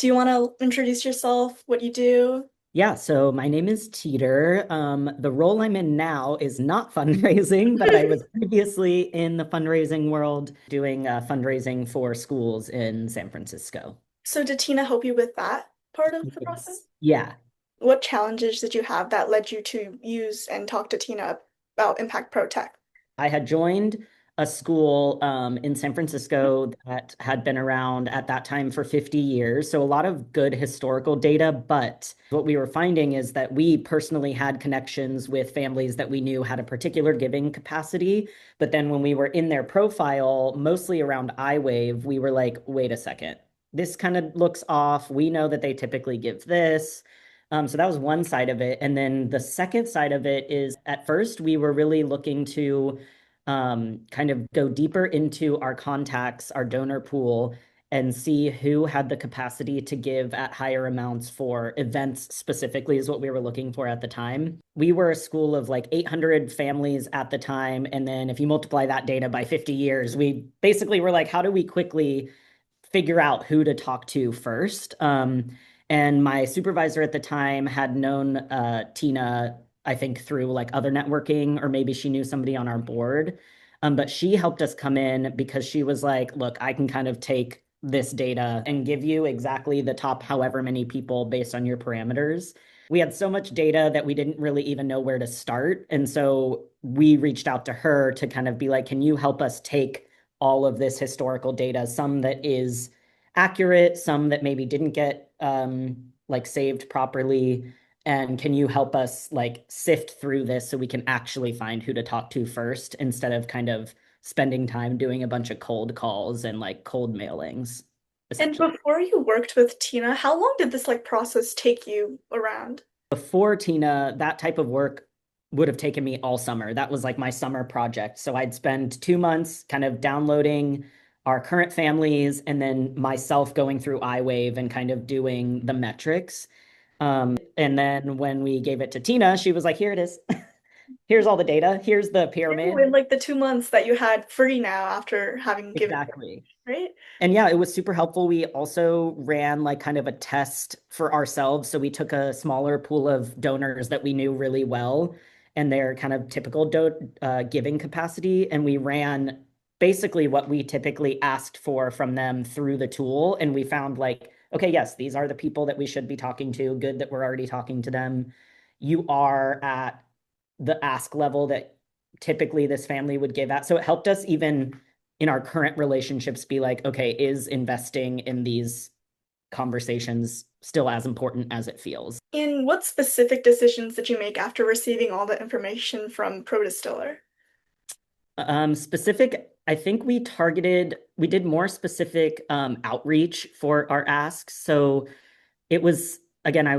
Do you want to introduce yourself, what you do? Yeah, so my name is Teter. The role I'm in now is not fundraising, but I was previously in the fundraising world doing fundraising for schools in San Francisco. So did Tina help you with that part of the Yes. process? Yeah, What challenges did you have that led you to use and talk to Tina about ImpactPro Tech? I had joined a school in San Francisco that had been around at that time for 50 years. So a lot of good historical data. But what we were finding is that we personally had connections with families that we knew had a particular giving capacity. But then when we were in their profile, mostly around iWave, we were like, wait a second, this kind of looks off. We know that they typically give this. So that was one side of it. And then the second side of it is at first we were really looking to kind of go deeper into our contacts, our donor pool, and see who had the capacity to give at higher amounts for events specifically, is what we were looking for at the time. We were a school of like 800 families at the time. And then if you multiply that data by 50 years, we basically were like, how do we quickly figure out who to talk to first? And my supervisor at the time had known Tina, I think, through like other networking, or maybe she knew somebody on our board. But she helped us come in because she was like, look, I can kind of take this data and give you exactly the top however many people based on your parameters. We had so much data that we didn't really even know where to start. And so we reached out to her to kind of be like, can you help us take all of this historical data, some that is accurate, some that maybe didn't get like saved properly, and can you help us like sift through this so we can actually find who to talk to first instead of kind of spending time doing a bunch of cold calls and like cold mailings, And essentially. before you worked with Tina, how long did this process take you around? Before Tina, that type of work would have taken me all summer. That was like my summer project. So I'd spend 2 months kind of downloading our current families and then myself going through iWave and kind of doing the metrics. And then when we gave it to Tina, she was like, here it is. Here's all the data. Here's the In pyramid. like the 2 months that you had free now after having given, Exactly. right? And yeah, it was super helpful. We also ran like kind of a test for ourselves. So we took a smaller pool of donors that we knew really well and their kind of typical giving capacity. And we ran basically what we typically asked for from them through the tool. And we found like, okay, yes, these are the people that we should be talking to. Good that we're already talking to them. You are at the ask level that typically this family would give at. So it helped us even in our current relationships be like, okay, is investing in these conversations still as important as it feels? And what specific decisions did you make after receiving all the information from ProDistiller? Specific, I think we did more specific outreach for our asks. So it was, again, it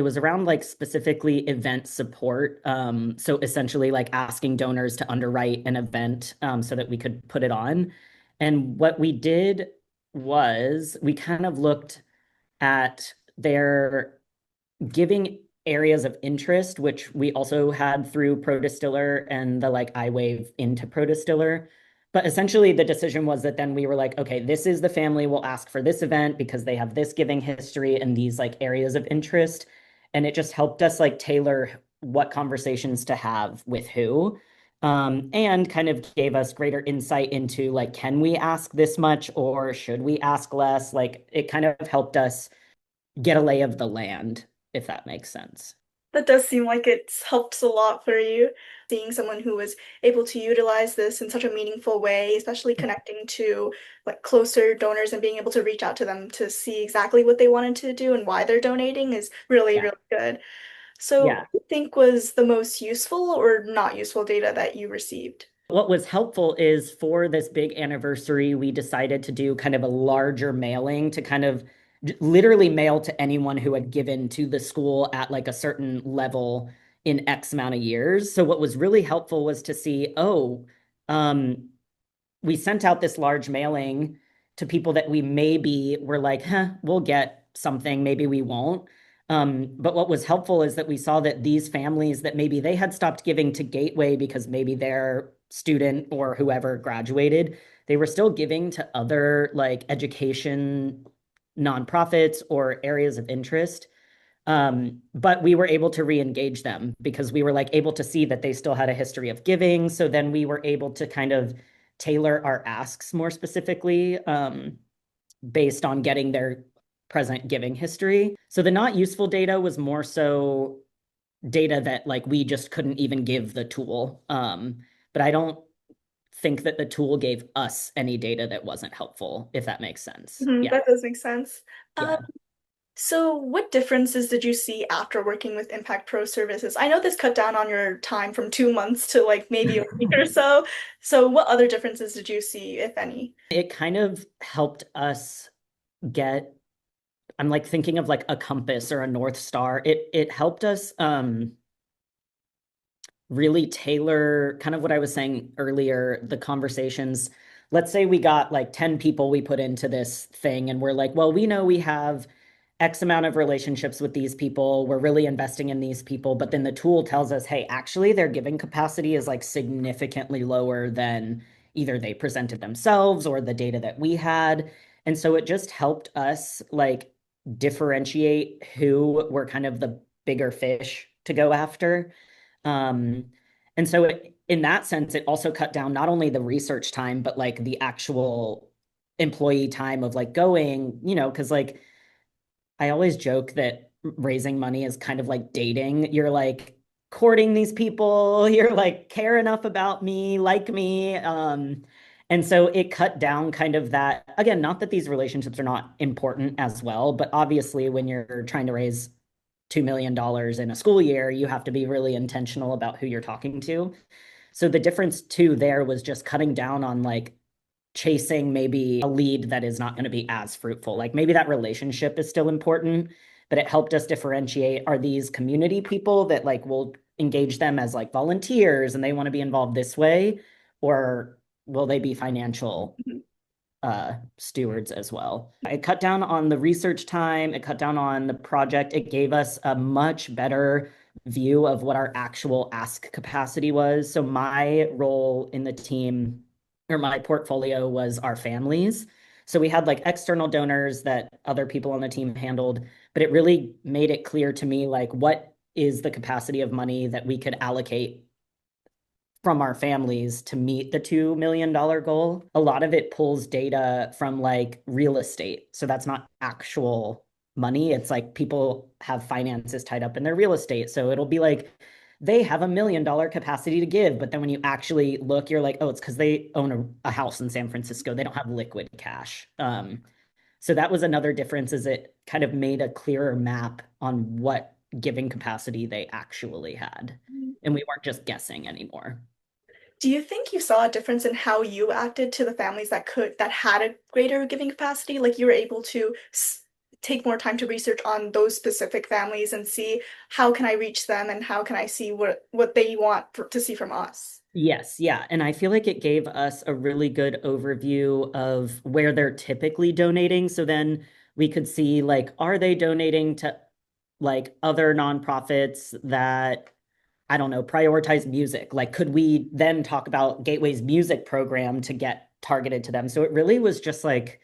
was around like specifically event support. So essentially like asking donors to underwrite an event so that we could put it on. And what we did was we kind of looked at their giving areas of interest, which we also had through ProDistiller and the like iWave into ProDistiller. But essentially, the decision was that then we were like, okay, this is the family we'll ask for this event because they have this giving history and these like areas of interest. And it just helped us like tailor what conversations to have with who. And kind of gave us greater insight into like, can we ask this much or should we ask less? Like, it kind of helped us get a lay of the land, if that makes sense. That does seem like it's helped a lot for you, seeing someone who was able to utilize this in such a meaningful way, especially connecting to like closer donors and being able to reach out to them to see exactly what they wanted to do and why they're donating is really, Yeah. really good. So, what Yeah. do you think was the most useful or not useful data that you received? What was helpful is for this big anniversary, we decided to do kind of a larger mailing to kind of literally mail to anyone who had given to the school at like a certain level in X amount of years. So what was really helpful was to see, oh, um, we sent out this large mailing to people that we maybe were like, huh, we'll get something, maybe we won't. But what was helpful is that we saw that these families that maybe they had stopped giving to Gateway because maybe their student or whoever graduated, they were still giving to other like education nonprofits or areas of interest. But we were able to re-engage them because we were like able to see that they still had a history of giving. So then we were able to kind of tailor our asks more specifically based on getting their present giving history. So the not useful data was more so data that like we just couldn't even give the tool. But I don't think that the tool gave us any data that wasn't helpful, if that makes sense. Mhm, Yeah. that does make sense. Um, Yeah. so what differences did you see after working with Impact Pro services? I know this cut down on your time from 2 months to like maybe a week or so. So what other differences did you see, if any? It kind of helped us get, I'm like thinking of like a compass or a North Star. It helped us really tailor kind of what I was saying earlier, the conversations. Let's say we got like 10 people we put into this thing, and we're like, well, we know we have X amount of relationships with these people. We're really investing in these people. But then the tool tells us, hey, actually, their giving capacity is like significantly lower than either they presented themselves or the data that we had. And so it just helped us like differentiate who were kind of the bigger fish to go after. Um, and so in that sense, it also cut down not only the research time, but like the actual employee time of like going, because like I always joke that raising money is kind of like dating. You're like courting these people, you're like care enough about me, like me. And so it cut down kind of that. Again, not that these relationships are not important as well, but obviously when you're trying to raise $2 million in a school year, you have to be really intentional about who you're talking to. So the difference too there was just cutting down on like chasing maybe a lead that is not going to be as fruitful. Like maybe that relationship is still important, but it helped us differentiate, are these community people that like will engage them as like volunteers and they want to be involved this way, or will they be financial stewards as well? It cut down on the research time, it cut down on the project. It gave us a much better view of what our actual ask capacity was. So my role in the team or my portfolio was our families. So we had like external donors that other people on the team handled, but it really made it clear to me like what is the capacity of money that we could allocate from our families to meet the $2 million goal. A lot of it pulls data from like real estate. So that's not actual money. It's like people have finances tied up in their real estate. So it'll be like they have $1 million capacity to give. But then when you actually look, you're like, oh, it's because they own a house in San Francisco. They don't have liquid cash. So that was another difference is it kind of made a clearer map on what giving capacity they actually had. And we weren't just guessing anymore. Do you think you saw a difference in how you acted to the families that had a greater giving capacity? Like you were able to take more time to research on those specific families and see how can I reach them and how can I see what they want to see from us? Yes, yeah. And I feel like it gave us a really good overview of where they're typically donating. So then we could see like, are they donating to like other nonprofits that, I don't know, prioritize music? Like, could we then talk about Gateway's music program to get targeted to them? So it really was just like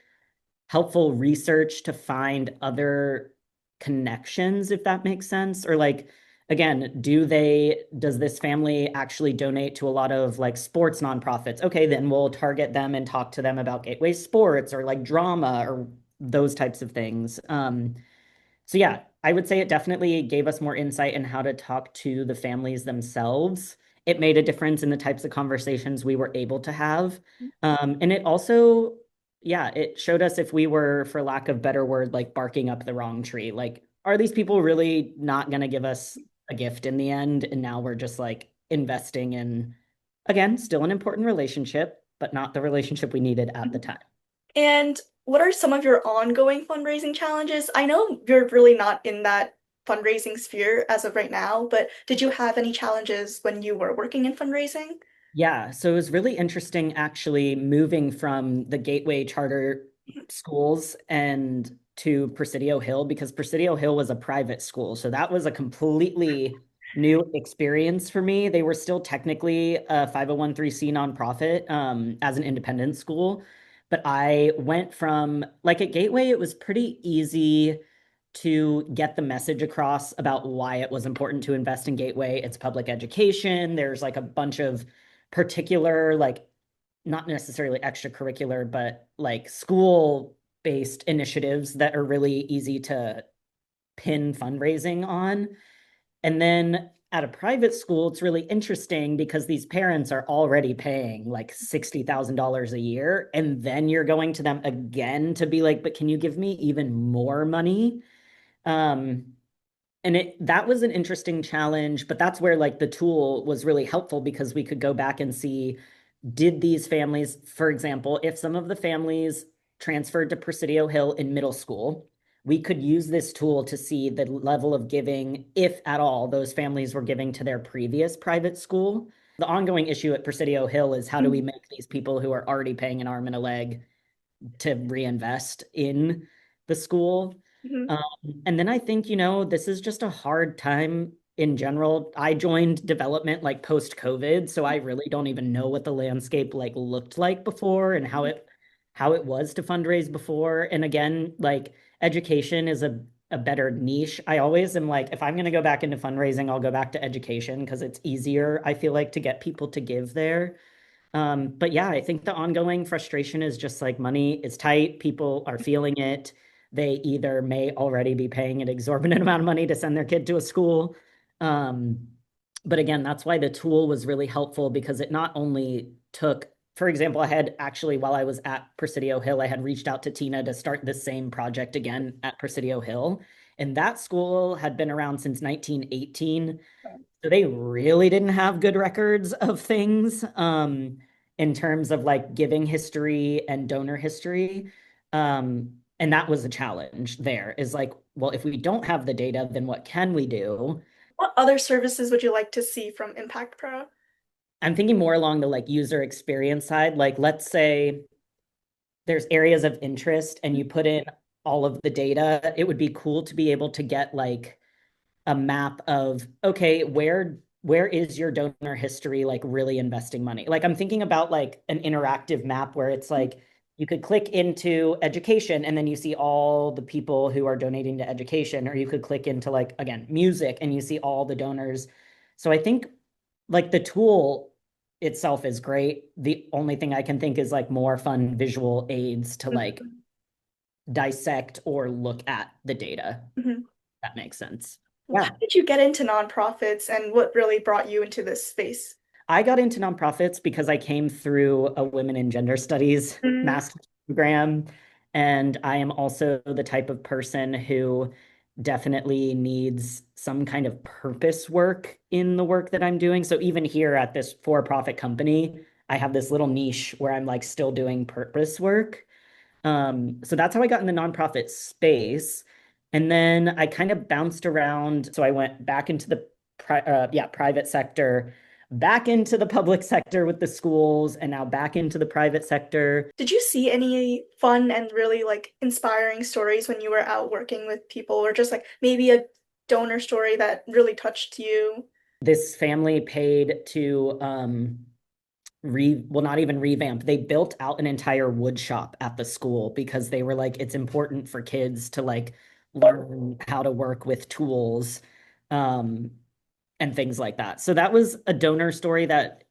helpful research to find other connections, if that makes sense. Or like, again, does this family actually donate to a lot of like sports nonprofits? Okay, then we'll target them and talk to them about Gateway Sports or like drama or those types of things. So yeah, I would say it definitely gave us more insight in how to talk to the families themselves. It made a difference in the types of conversations we were able to have. And it also, yeah, it showed us if we were, for lack of better word, like barking up the wrong tree. Like, are these people really not going to give us a gift in the end? And now we're just like investing in, again, still an important relationship, but not the relationship we needed at the time. And what are some of your ongoing fundraising challenges? I know you're really not in that fundraising sphere as of right now, but did you have any challenges when you were working in fundraising? Yeah, so it was really interesting actually moving from the Gateway charter schools and to Presidio Hill because Presidio Hill was a private school. So that was a completely new experience for me. They were still technically a 501c nonprofit as an independent school, But I went from like at Gateway, it was pretty easy to get the message across about why it was important to invest in Gateway. It's public education. There's like a bunch of particular, like not necessarily extracurricular, but like school-based initiatives that are really easy to pin fundraising on. And then at a private school, it's really interesting because these parents are already paying like $60,000 a year. And then you're going to them again to be like, but can you give me even more money? Um, and that was an interesting challenge, but that's where like the tool was really helpful because we could go back and see, did these families, for example, if some of the families transferred to Presidio Hill in middle school, we could use this tool to see the level of giving, if at all, those families were giving to their previous private school. The ongoing issue at Presidio Hill is how do we Mhm. make these people who are already paying an arm and a leg to reinvest in the school. Mhm. Um, and then I think, this is just a hard time in general. I joined development like post-COVID, so I really don't even know what the landscape like looked like before and how it was to fundraise before. And again, like education is a better niche. I always am like, if I'm going to go back into fundraising, I'll go back to education because it's easier, I feel like, to get people to give there. But yeah, I think the ongoing frustration is just like money is tight. People are feeling it. They either may already be paying an exorbitant amount of money to send their kid to a school. Um, but again, that's why the tool was really helpful because it not only took, for example, I had actually, while I was at Presidio Hill, I had reached out to Tina to start the same project again at Presidio Hill. And that school had been around since 1918. So they really didn't have good records of things in terms of like giving history and donor history. And that was a challenge there is like, well, if we don't have the data, then what can we do? What other services would you like to see from Impact Pro? I'm thinking more along the like user experience side. Like, let's say there's areas of interest and you put in all of the data. It would be cool to be able to get like a map of okay, where is your donor history like really investing money? Like I'm thinking about like an interactive map where it's like you could click into education and then you see all the people who are donating to education, or you could click into like again music and you see all the donors. So I think like the tool itself is great. The only thing I can think is like more fun visual aids to like Mhm. dissect or look at the data. Mhm. That makes sense. How Yeah. did you get into nonprofits and what really brought you into this space? I got into nonprofits because I came through a women in gender studies Mm, master's program. And I am also the type of person who definitely needs some kind of purpose work in the work that I'm doing. So even here at this for-profit company, I have this little niche where I'm like still doing purpose work. So that's how I got in the nonprofit space. And then I kind of bounced around. So I went back into the private sector, back into the public sector with the schools, and now back into the private sector. did you see any fun and really like inspiring stories when you were out working with people, or just like maybe a donor story that really touched you? This family paid to well, not even revamp. They built out an entire wood shop at the school because they were like, it's important for kids to like learn how to work with tools. Um, and things like that. So that was a donor story that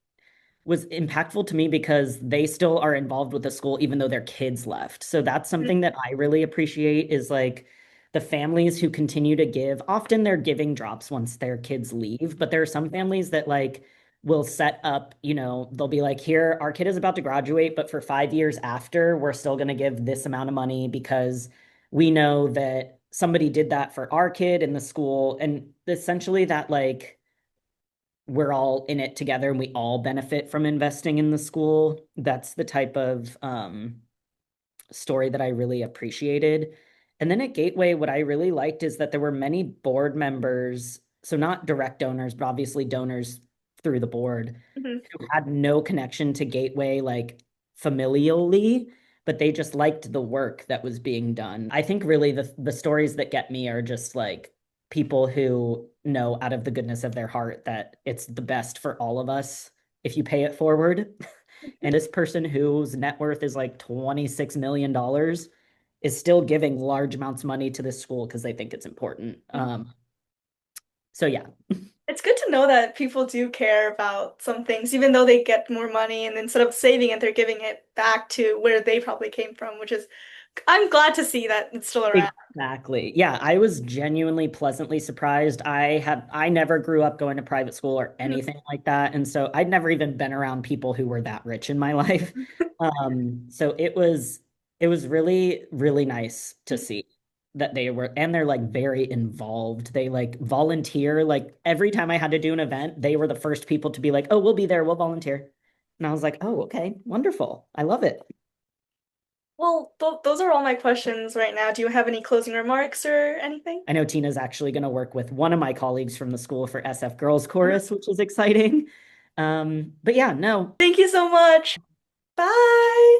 was impactful to me because they still are involved with the school even though their kids left. So that's something that I really appreciate is like the families who continue to give. Often their giving drops once their kids leave, but there are some families that like will set up, they'll be like, here, our kid is about to graduate, but for 5 years after, we're still going to give this amount of money because we know that somebody did that for our kid in the school. And essentially that like we're all in it together and we all benefit from investing in the school. That's the type of story that I really appreciated. And then at Gateway, what I really liked is that there were many board members, so not direct donors, but obviously donors through the board Mhm. who had no connection to Gateway like familially, but they just liked the work that was being done. I think really the stories that get me are just like people who know out of the goodness of their heart that it's the best for all of us if you pay it forward. And this person whose net worth is like $26 million is still giving large amounts of money to this school because they think it's important. So yeah, It's good to know that people do care about some things, even though they get more money, and instead of saving it, they're giving it back to where they probably came from, which is, I'm glad to see that it's still around. exactly. Yeah, I was genuinely pleasantly surprised. I never grew up going to private school or anything like that, and so I'd never even been around people who were that rich in my life. So it was really really nice to see that they were, and they're like very involved. They like volunteer. Like every time I had to do an event, they were the first people to be like, "Oh, we'll be there. We'll volunteer." And I was like, "Oh, okay, wonderful. I love it." Well, th those are all my questions right now. Do you have any closing remarks or anything? I know Tina's actually going to work with one of my colleagues from the school for SF Girls Chorus, which is exciting. But yeah, no, Thank you so much. Bye.